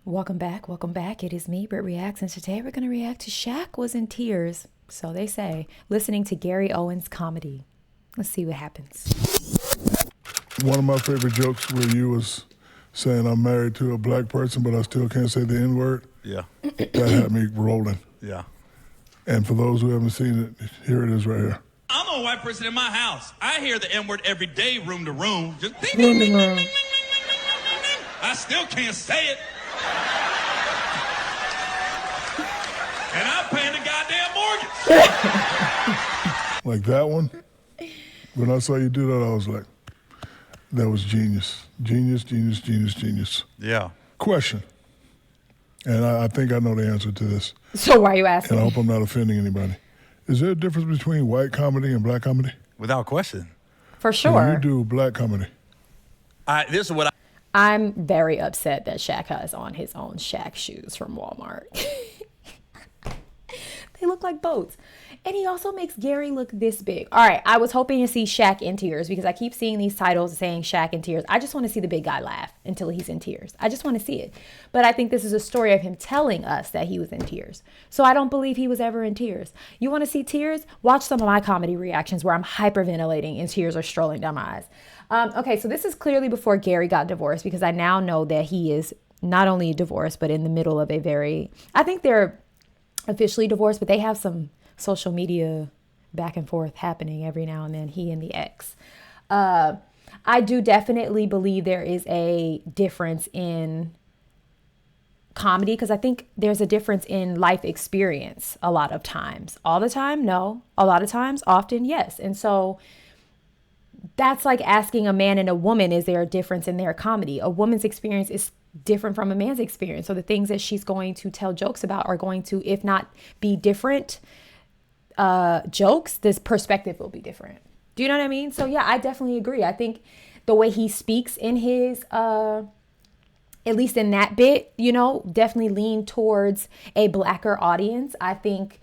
Welcome back. Welcome back. It is me, BrittReacts, and today we're going to react to Shaq was in tears, so they say, listening to Gary Owen's comedy. Let's see what happens. One of my favorite jokes where you was saying I'm married to a black person, but I still can't say the N-word. Yeah. That had me rolling. Yeah. And for those who haven't seen it, here it is right here. I'm a white person in my house. I hear the N-word every day, room to room. Just Room to room. I still can't say it. And I'm paying the goddamn mortgage. Like that one, when I saw you do that, I was like, that was genius. Genius, genius, genius, genius. Yeah. Question, and I think I know the answer to this, So why are you asking? and I hope I'm not offending anybody. Is there a difference between white comedy and black comedy? Without question. For When sure. you do black comedy. This is what I'm very upset that Shaq has on his own Shaq shoes from Walmart. They look like boats. And he also makes Gary look this big. All right, I was hoping to see Shaq in tears because I keep seeing these titles saying Shaq in tears. I just want to see the big guy laugh until he's in tears. I just want to see it. But I think this is a story of him telling us that he was in tears. So I don't believe he was ever in tears. You want to see tears? Watch some of my comedy reactions where I'm hyperventilating and tears are strolling down my eyes. Okay, so this is clearly before Gary got divorced because I now know that he is not only divorced, but in the middle of a very, I think they're officially divorced, but they have some social media back and forth happening every now and then, he and the ex. I do definitely believe there is a difference in comedy because I think there's a difference in life experience a lot of times. All the time, no. A lot of times, often, yes. And so that's like asking a man and a woman, is there a difference in their comedy? A woman's experience is different from a man's experience. So the things that she's going to tell jokes about are going to, if not be different jokes, this perspective will be different. Do you know what I mean? So yeah, I definitely agree. I think the way he speaks in his, at least in that bit, you know, definitely lean towards a blacker audience. I think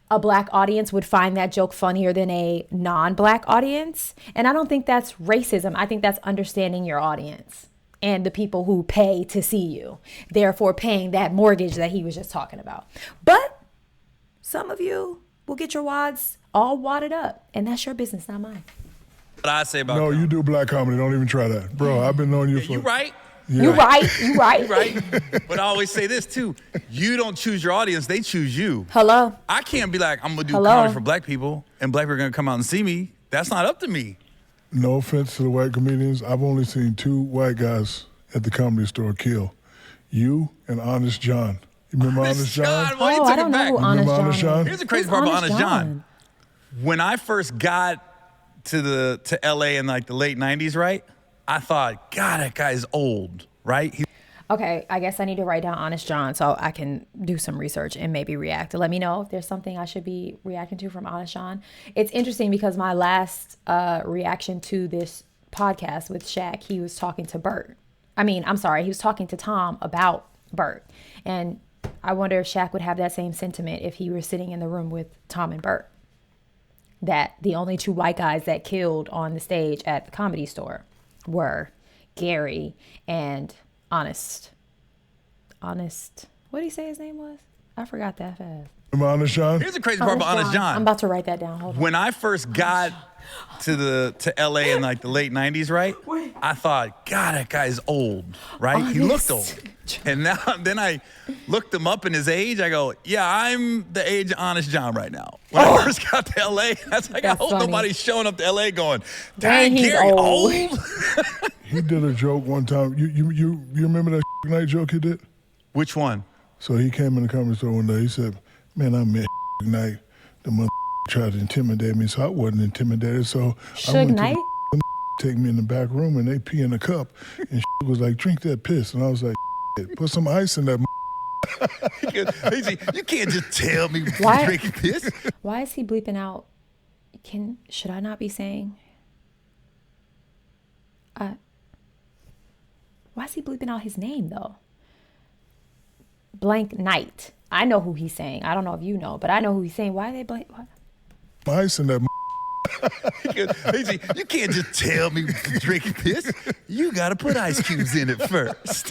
a black audience would find that joke funnier than a non-black audience. And I don't think that's racism. I think that's understanding your audience and the people who pay to see you, therefore paying that mortgage that he was just talking about. But some of you will get your wads all wadded up, and that's your business, not mine. I say about No, you do black comedy. Don't even try that. Bro, I've been knowing you for... You right. Yeah. You right. You right. But I always say this too. You don't choose your audience, they choose you. Hello. I can't be like, I'm gonna do Hello. comedy for black people and black people are gonna come out and see me. That's not up to me. No offense to the white comedians. I've only seen two white guys at the Comedy Store kill. You and Honest John. You remember Honest John? Well, he Oh, took I don't it know back. who Honest Remember John Honest is. John? Here's the crazy Who's part about Honest John. When I first got to LA in like the late 90s, right? I thought, God, that guy's old, right? Okay, I guess I need to write down Honest John so I can do some research and maybe react. Let me know if there's something I should be reacting to from Honest John. It's interesting because my last reaction to this podcast with Shaq, he was talking to Bert. He was talking to Tom about Bert. And I wonder if Shaq would have that same sentiment if he were sitting in the room with Tom and Bert. That the only two white guys that killed on the stage at the Comedy Store were Gary and Honest. What did he say his name was? I forgot that fast. Remember Honest John? Here's the crazy part about Honest John. I'm about to write that down. Hold on. When I first got to LA in like the late 90s, right? I thought, God, that guy's old, right? He looked old. And then I looked him up in his age. I go, yeah, I'm the age of Honest John right now. When I first got to LA, that's like, That's I hope funny. nobody's showing up to LA going, Dang, dang, he's Gary, old." He did a joke one time. You remember that night joke he did? Which one? So he came in the Comedy Store one day. He said, man, I met night. The mother tried to intimidate me, so I wasn't intimidated. So I Suge went Knight? to the take me in the back room, and they pee in a cup. And was like, drink that piss. And I was like, put some ice in that. You can't just tell me Why? drinking this. Why is he bleeping out? Should I not be saying? Why is he bleeping out his name though? Blank Knight. I know who he's saying. I don't know if you know, but I know who he's saying. Why are they blank? What? Ice in that. You can't just tell me to drink piss. You got to put ice cubes in it first.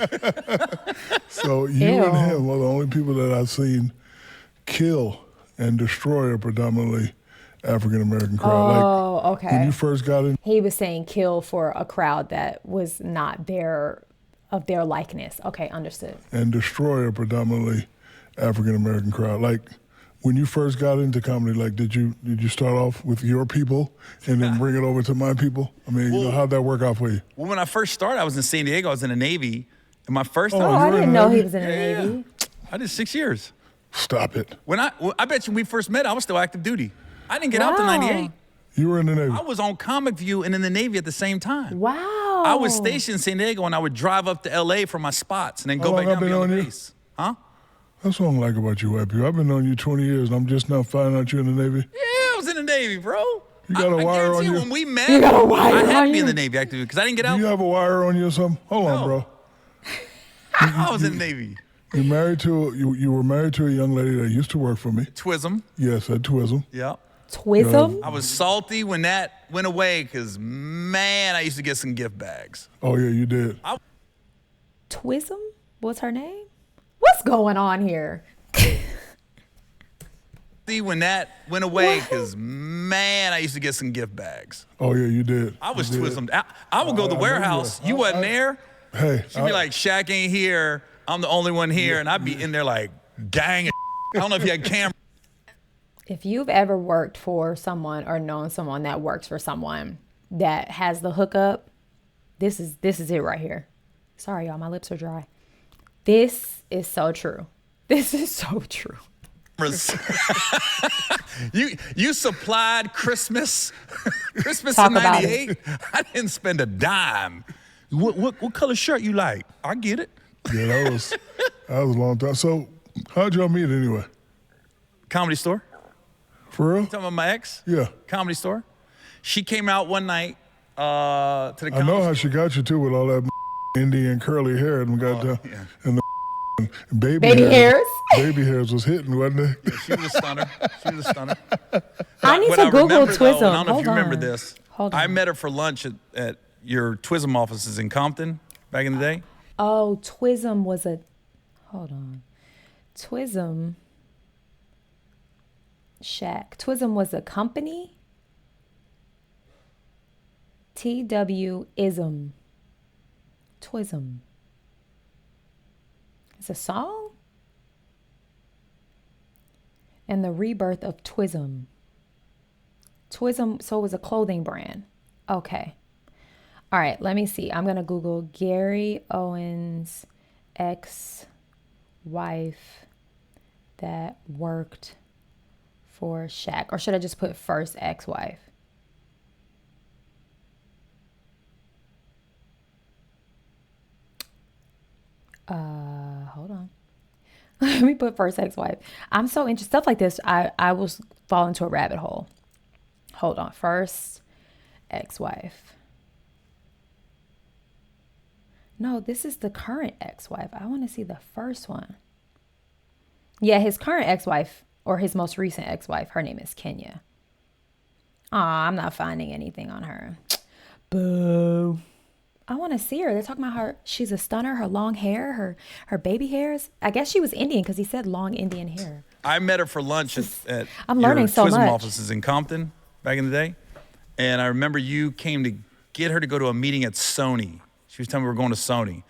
So you and him are the only people that I've seen kill and destroy a predominantly African American crowd. Oh, okay. When you first got in, He was saying kill for a crowd that was not of their likeness. Okay, understood. and destroy a predominantly African American crowd. Like when you first got into comedy, like did you start off with your people and then bring it over to my people? I mean, how'd that work out for you? Well, when I first started, I was in San Diego. I was in the Navy. And my first Oh, time, I didn't know he was in the Navy. I did 6 years. Stop it. I bet you when we first met, I was still active duty. I didn't get out till 98. You were in the Navy. I was on Comic View and in the Navy at the same time. Wow. I was stationed in San Diego and I would drive up to LA for my spots and then go How back long down I've and be been on the on you? base. Huh? That's what I like about you white people. I've been knowing you 20 years and I'm just now finding out you're in the Navy. Yeah, I was in the Navy, bro. You got a I wire guarantee on you? When we met, You got a wire I had on to be in you? the Navy active because I didn't get Do out. you have a wire on you or something? Hold on, No. bro. I was in the Navy. You were married to a young lady that used to work for me. Twism. Yes, at Twism. Yeah. Twism? I was salty when that went away because, man, I used to get some gift bags. Oh yeah, you did. Twism? What's her name? What's going on here? See, when that went away because, man, I used to get some gift bags. Oh yeah, you did. I was You did. Twism. I would go to the I know warehouse. you You were. wasn't there. Hey, She'd be like, Shaq ain't here. I'm the only one here. And I'd be in there like, gang. I don't know if you had camera. If you've ever worked for someone or known someone that works for someone that has the hookup, this is it right here. Sorry, y'all, my lips are dry. This is so true. This is so true. You supplied Christmas Talk in about '98. I didn't spend a dime. What color shirt you like? I get it. yeah, that was a long time. So how'd y'all meet anyway? Comedy store. For real? Talking about my ex? Yeah. Comedy store. She came out one night to the I comedy know how she got you too with all that Indian curly hair and and the baby hairs. Baby hairs was hitting, wasn't it? Yeah, she was a stunner. She was a stunner. I need What to Google remember, though, Twism. and I don't know Hold if you remember on. this. Hold I on. met her for lunch at your Twism offices in Compton back in the day. Oh, Twism was a... Hold on. Twism... Shaq. Twism was a company? T-W-ism. Twism. It's a song? And the rebirth of Twism. Twism, so it was a clothing brand. Okay. All right, let me see. I'm going to Google Gary Owen's ex-wife that worked for Shaq. Or should I just put first ex-wife? Hold on. Let me put first ex-wife. I'm so interested. Stuff like this, I will fall into a rabbit hole. Hold on. First ex-wife. No, this is the current ex-wife. I want to see the first one. Yeah, his current ex-wife or his most recent ex-wife, her name is Kenya. Aw, I'm not finding anything on her. Boo. I want to see her. They're talking about her. She's a stunner. Her long hair, her baby hairs. I guess she was Indian because he said long Indian hair. I met her for lunch at I'm learning your so Twism much. offices in Compton back in the day. And I remember you came to get her to go to a meeting at Sony. She was telling me we were going to Sony.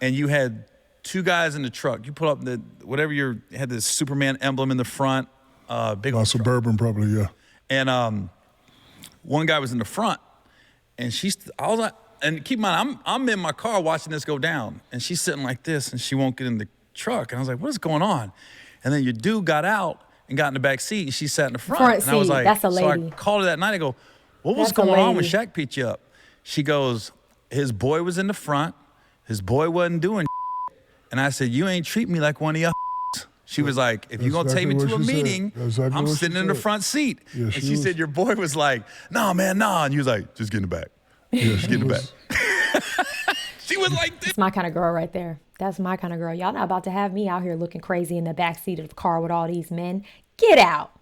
And you had two guys in the truck. You pull up had this Superman emblem in the front. Big old truck. Suburban, probably, yeah. And one guy was in the front. And I was like, and keep in mind, I'm in my car watching this go down. And she's sitting like this, and she won't get in the truck. And I was like, what is going on? And then your dude got out and got in the back seat, and she sat in the front. Front and I was seat. like, That's a so I lady. called her that night. I go, what was That's a going on when lady. Shaq picked you up? She goes, his boy was in the front. His boy wasn't doing And I said, you ain't treat me like one of y'all. She was like, if you're going to take me exactly to a what she said. meeting, That's exactly I'm what she sitting in the said. front seat. Yeah, and she she was. said, your boy was like, nah, man, nah. And you was like, just get in the back. Yeah, Just get in the back. She was like this. That's my kind of girl right there. That's my kind of girl. Y'all not about to have me out here looking crazy in the back seat of the car with all these men. Get out.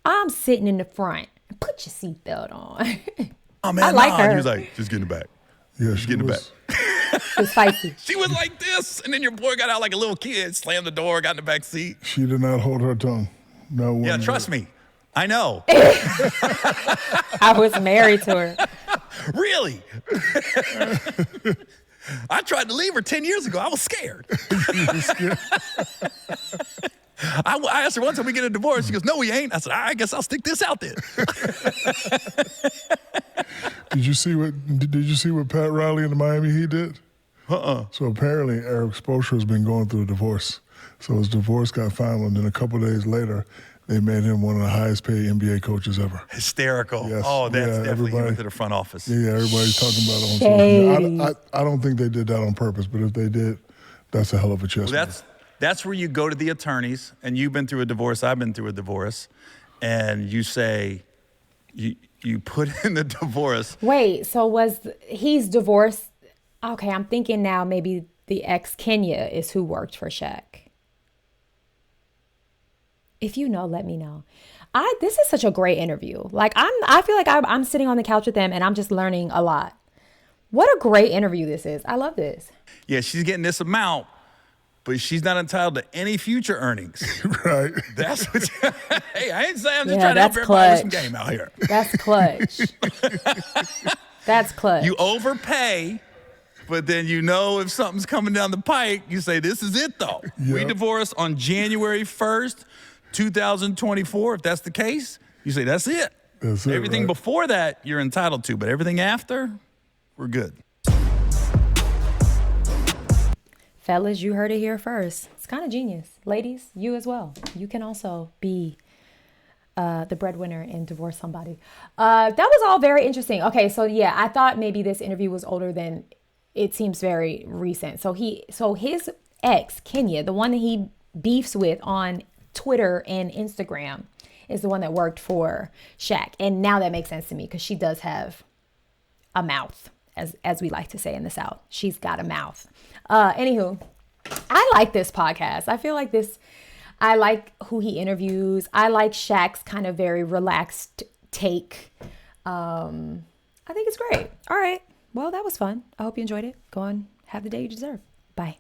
I'm sitting in the front. put your seatbelt on. Oh man, I like her. He was like, just get in the back. Yeah, Just get in the back. She's spicy. She was like this, and then your boy got out like a little kid, slammed the door, got in the back seat. She did not hold her tongue. No one. Yeah, trust me. I know. I was married to her. Really? I tried to leave her 10 years ago. I was scared. I asked her once, "Can we get a divorce?" She goes, "No, we ain't." I said, "I guess I'll stick this out there." Did you see what Pat Riley and the Miami Heat did? So apparently Eric Spoelstra has been going through a divorce. So his divorce got final, and then a couple of days later, they made him one of the highest paid NBA coaches ever. Hysterical. Yes. Oh, that's definitely he went everybody- to the front office. Yeah, everybody's talking about it on social media. I don't think they did that on purpose, but if they did, that's a hell of a chess Well, move. that's where you go to the attorneys, and you've been through a divorce, I've been through a divorce, and you say, you put in the divorce. Wait, so he's divorced? Okay, I'm thinking now maybe the ex Kenya is who worked for Shaq. If you know, let me know. This is such a great interview. Like I feel like I'm sitting on the couch with them and I'm just learning a lot. What a great interview this is. I love this. Yeah, she's getting this amount, but she's not entitled to any future earnings. Right. That's what hey, I ain't saying I'm just Yeah, trying to help that's everybody with some clutch. game out here. That's clutch. That's clutch. You overpay, but then you know if something's coming down the pike, you say, this is it though. We Yep. divorce on January 1st, 2024. If that's the case, you say, that's it. That's it, Everything right? before that, you're entitled to, but everything after, we're good. Fellas, you heard it here first. It's kind of genius. Ladies, you as well. You can also be the breadwinner and divorce somebody. That was all very interesting. Okay, so yeah, I thought maybe this interview was older than it seems very recent. So his ex, Kenya, the one that he beefs with on Twitter and Instagram, is the one that worked for Shaq. And now that makes sense to me because she does have a mouth, as we like to say in the South. She's got a mouth. Anywho, I like this podcast. I feel like I like who he interviews. I like Shaq's kind of very relaxed take. I think it's great. All right. Well, that was fun. I hope you enjoyed it. Go on, have the day you deserve. Bye.